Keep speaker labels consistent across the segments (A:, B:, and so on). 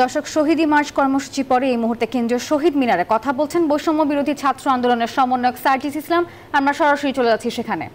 A: দর্শক, শহীদী মার্চ কর্মসূচি পরে এই মুহূর্তে কেন্দ্রীয় শহীদ মিনারে কথা বলছেন বৈষম্য বিরোধী ছাত্র আন্দোলনের সমন্বয়ক সার্জিস ইসলাম। আমরা সরাসরি চলে যাচ্ছি সেখানে।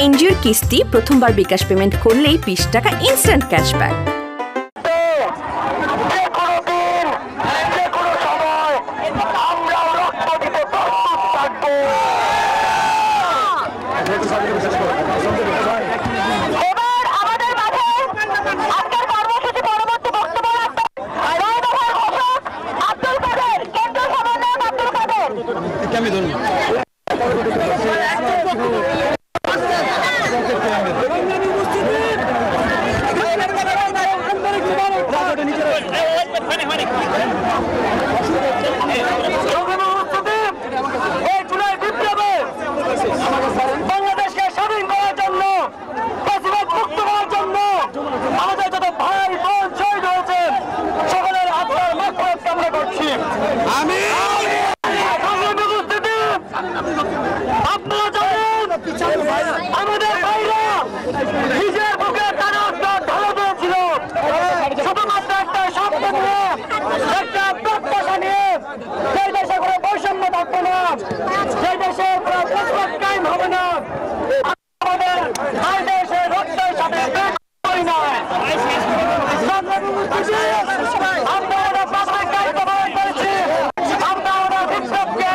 B: এনজিওর কিস্তি প্রথমবার বিকাশ পেমেন্ট করলেই 20 টাকা ইনস্ট্যান্ট ক্যাশব্যাক।
C: আমাদের ভাইরা নিজের বুকে তারা ঢালা দিয়েছিল শুধুমাত্র একটা শব্দ নিয়ে, একটা প্রত্যাশা নিয়ে, সেই দেশে কোনো বৈষম্য থাকবে না, সেই দেশে কোনো প্রশ্ন কায়েম হবে না। আমাদের ভাই দেশের রক্তের সাথে করি না। আমরা বাসায় দায়িত্ব পালন করেছি, আমরা আমাদের বিপ্লবকে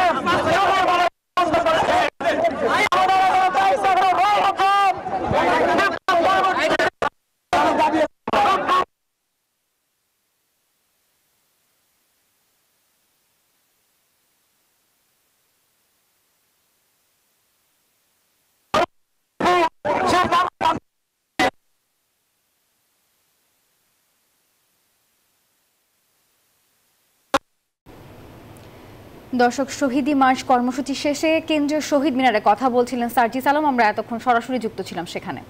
C: বন্ধ করেছি।
A: দর্শক, শহীদী মার্চ কর্মসূচি শেষে কেন্দ্রীয় শহীদ মিনারে কথা বলছিলেন সার্জিস আলম। আমরা এতক্ষণ সরাসরি যুক্ত ছিলাম সেখানে।